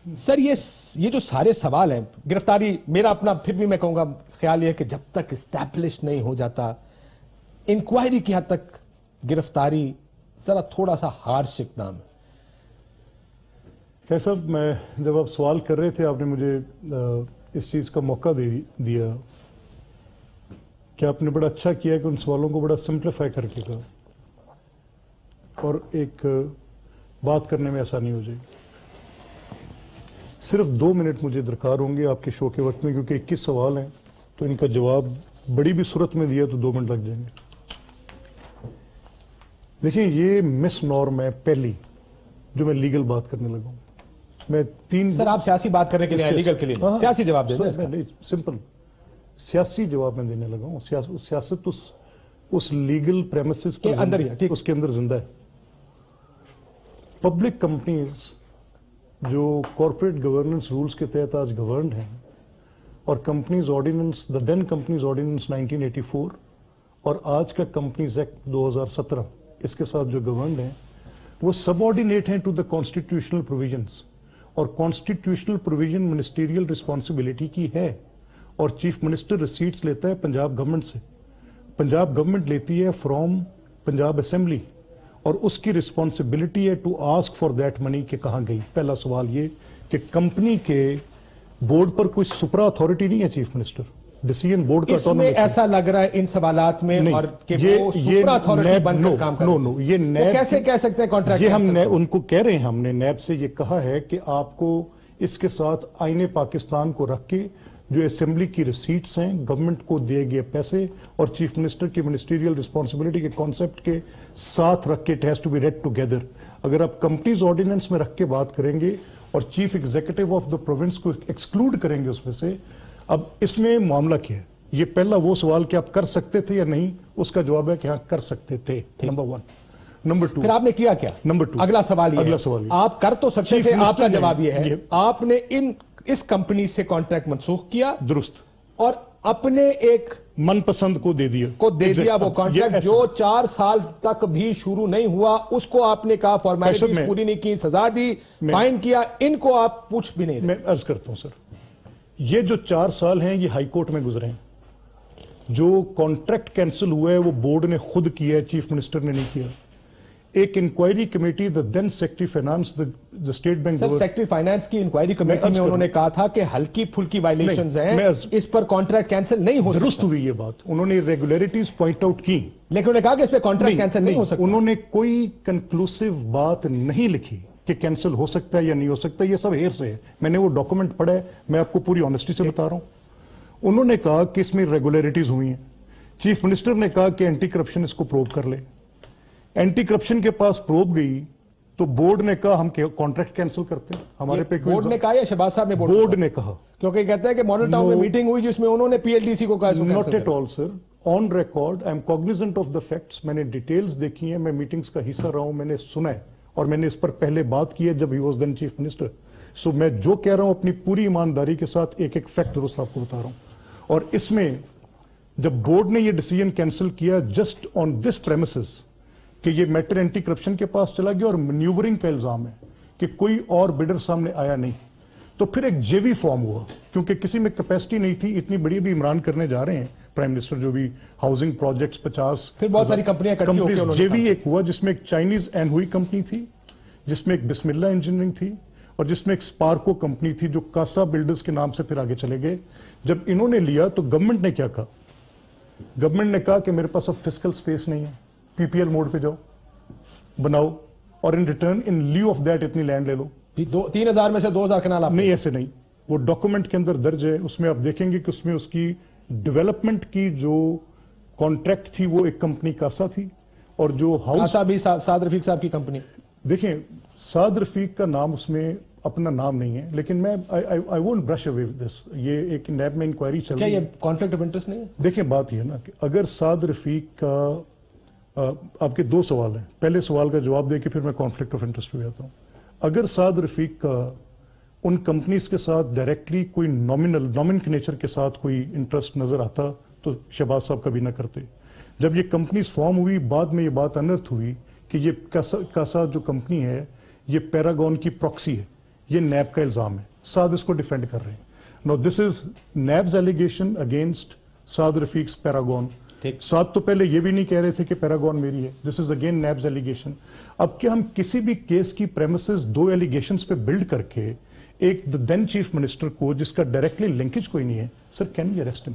سر یہ جو سارے سوال ہیں، گرفتاری، میرا اپنا پھر بھی میں کہوں گا خیال یہ ہے کہ جب تک اسٹیبلش نہیں ہو جاتا انکوائری کی حد تک گرفتاری ذرا تھوڑا سا ہارش اقدام ہے. خیر صاحب، میں جب آپ سوال کر رہے تھے آپ نے مجھے اس چیز کا موقع دیا کہ آپ نے بڑا اچھا کیا کہ ان سوالوں کو بڑا سمپلیفائی کر کے کہا اور ایک بات کرنے میں آسانی ہو جائے گی. صرف 2 منٹ مجھے درکار ہوں گے آپ کے شو کے وقت میں، کیونکہ 21 سوال ہیں تو ان کا جواب بڑی بھی صورت میں دیا تو 2 منٹ لگ جائیں گے. دیکھیں، یہ مس نارم ہے پہلی جو میں لیگل بات کرنے لگا ہوں. میں 3 سر آپ سیاسی بات کرنے کے لیے لیگل کے لیے سیاسی جواب دیں نہیں، سمپل سیاسی جواب میں دینے لگا ہوں. سیاست اس لیگل پریمیسز کے اندر ہی، اس کے اندر زندہ ہے. پبلک کمپنیز جو کارپوریٹ گورننس رولز کے تحت آج گورنڈ ہیں اور کمپنیز آرڈیننس، دا دین کمپنیز آرڈیننس 1984 اور آج کا کمپنیز ایکٹ 2017 اس کے ساتھ جو گورنڈ ہیں، وہ سب آرڈینیٹ ہیں ٹو دا کانسٹیٹیوشنل پروویژنس. اور کانسٹیٹیوشنل پروویژن منسٹیریل رسپانسبلٹی کی ہے اور چیف منسٹر ریسیٹس لیتا ہے پنجاب گورنمنٹ سے. پنجاب گورنمنٹ لیتی ہے فرام پنجاب اسمبلی اور اس کی رسپانسبلٹی ہے to ask for that money کہ کہاں گئی. پہلا سوال یہ کہ کمپنی کے بورڈ پر کوئی سپرا اتھارٹی نہیں ہے چیف منسٹر، ڈیسیژن بورڈ کا. اس میں ایسا لگ رہا ہے ان سوالات میں اور کہ وہ سپرا اتھارٹی بن کر کام کر رہے ہیں. یہ نیب کیسے کہہ سکتے ہیں کانٹریکٹ؟ یہ ہم ان کو کہہ رہے ہیں، ہم نے نیب سے یہ کہا ہے کہ آپ کو اس کے ساتھ آئین پاکستان کو رکھ کے جو اسمبلی کی ریسیٹس ہیں، گورنمنٹ کو دیے گئے پیسے اور چیف منسٹر کی منسٹیریل رسپانسبلٹی کے کانسیپٹ کے ساتھ رکھ کے it has to be read together. اگر آپ کمپنیز آرڈیننس میں رکھ کے بات کریں گے اور chief executive of the province کو ایکسکلوڈ کریں گے اس میں سے، اب اس میں معاملہ کیا ہے؟ یہ پہلا وہ سوال کہ آپ کر سکتے تھے یا نہیں، اس کا جواب ہے کہ ہاں کر سکتے تھے. نمبر 1. نمبر 2، پھر آپ نے کیا کیا؟ نمبر 2، اگلا سوال یہ آپ کر تو سکتے تھے. آپ کا جواب یہ ہے آپ نے اس کمپنی سے کانٹریکٹ منسوخ کیا، درست، اور اپنے ایک من پسند کو دے دیا وہ کانٹریکٹ جو 4 سال تک بھی شروع نہیں ہوا، اس کو آپ نے کہا فارمیلٹیز پوری نہیں کی، سزا دی، فائن کیا. ان کو آپ پوچھ بھی نہیں. میں عرض کرتا ہوں سر، یہ جو 4 سال ہیں یہ ہائی کورٹ میں گزرے ہیں. جو کانٹریکٹ کینسل ہوا ہے وہ بورڈ نے خود کیا ہے، چیف منسٹر نے نہیں کیا. ایک inquiry committee, the then secretary finance, the state bank. Sir secretary finance کی انکوائری کمیٹی میں انہوں نے کہا تھا کہ ہلکی پھلکی وائلیشنز ہیں، اس پر کانٹریکٹ کینسل نہیں ہو سکتا. درست ہوئی یہ بات، انہوں نے ریگولیرٹیز پوائنٹ آؤٹ کی، لیکن انہوں نے کہا کہ اس پہ کانٹریکٹ کینسل نہیں ہو سکتا. انہوں نے کوئی کنکلوسیو بات نہیں لکھی کہ کینسل ہو سکتا ہے یا نہیں ہو سکتا. یہ سب ہیر سے ہے. میں نے وہ ڈاکومنٹ پڑھا ہے، میں آپ کو پوری آنیسٹی سے بتا رہا ہوں. انہوں نے کہا کہ اس میں ریگولیرٹیز ہوئی ہیں. چیف منسٹر نے کہا کہ اینٹی کرپشن اس کو پروب کر لے. اینٹی کرپشن کے پاس پروب گئی تو بورڈ نے کہا ہم کانٹریکٹ کینسل کرتے ہیں. ہمارے پہ بورڈ نے کہا یا شہباز صاحب نے؟ بورڈ نے کہا، کیونکہ کہتا ہے کہ ماڈل ٹاؤن میں میٹنگ ہوئی جس میں انہوں نے پی ایل ڈی سی کو کہا. Not at all sir, on record I am cognizant of the facts. میں نے ڈیٹیلز دیکھی ہیں، میں میٹنگز کا حصہ رہا ہوں، میں نے سنا ہے اور میں نے اس پر پہلے بات کی ہے جب he was then chief minister. So میں جو کہہ رہا ہوں اپنی پوری ایمانداری کے ساتھ ایک ایک فیکٹ درست آپ کو بتا رہا ہوں. اور اس میں جب بورڈ نے یہ ڈیسیژن کینسل کیا جسٹ آن دس پریمیسز کہ یہ میٹر اینٹی کرپشن کے پاس چلا گیا اور مینیورنگ کا الزام ہے کہ کوئی اور بیڈر سامنے آیا نہیں، تو پھر ایک جے وی فارم ہوا کیونکہ کسی میں کیپیسٹی نہیں تھی. اتنی بڑی بھی عمران کرنے جا رہے ہیں پرائم منسٹر، جو بھی ہاؤسنگ پروجیکٹس 50، پھر بہت ساری کمپنیاں جے وی ایک ہوا جس میں ایک چائنیز این ہوئی کمپنی تھی، جس میں ایک بسم اللہ انجینئرنگ تھی اور جس میں ایک اسپارکو کمپنی تھی جو کاسا بلڈرز کے نام سے پھر آگے چلے گئے. جب انہوں نے لیا تو گورنمنٹ نے کیا کہا؟ گورنمنٹ نے کہا کہ میرے پاس اب فسکل سپیس نہیں ہے، پی پی ایل موڈ پہ جاؤ، بناؤ اور in return in lieu of that اتنی لینڈ لے لو. 3000 میں سے 2000 کنال. نہیں، ایسے نہیں. وہ ڈاکومنٹ کے اندر درج ہے، اس میں آپ دیکھیں گے کہ اس میں اس کی ڈیولپمنٹ کی جو کانٹریکٹ تھی وہ ایک کمپنی کاسا تھی اور جو ہاؤس بھی سعد رفیق صاحب کی کمپنی. دیکھیں، سعد رفیق کا نام اس میں اپنا نام نہیں ہے، لیکن میں I won't brush away with this. یہ ایک نیب میں انکوائری چل رہی ہے. کیا یہ کانفلکٹ آف انٹرسٹ نہیں ہے؟ دیکھیں بات یہ ہے نا کہ اگر سعد رفیق کا آپ کے 2 سوال ہیں، پہلے سوال کا جواب دے کے پھر میں کانفلکٹ آف انٹرسٹ پہ آتا ہوں. اگر سعد رفیق کا ان کمپنیز کے ساتھ ڈائریکٹلی کوئی نامنک نیچر کے ساتھ کوئی انٹرسٹ نظر آتا تو شہباز صاحب کبھی نہ کرتے. جب یہ کمپنیز فارم ہوئی بعد میں یہ بات انرتھ ہوئی کہ یہ کاسا جو کمپنی ہے یہ پیراگون کی پراکسی ہے. یہ نیب کا الزام ہے. سعد اس کو ڈیفینڈ کر رہے ہیں. نو دس از نیبز ایلیگیشن اگینسٹ سعد رفیق's پیراگون. سعد تو پہلے یہ بھی نہیں کہہ رہے تھے کہ پیراگون میری ہے. دس از اگین نیبز ایلیگیشن. اب کیا ہم کسی بھی کیس کی پریمیسز دو ایلیگیشنز پہ بلڈ کر کے ایک دین چیف منسٹر کو جس کا ڈائریکٹلی لنکیج کوئی نہیں ہے, سر کین وی اریسٹ ہم؟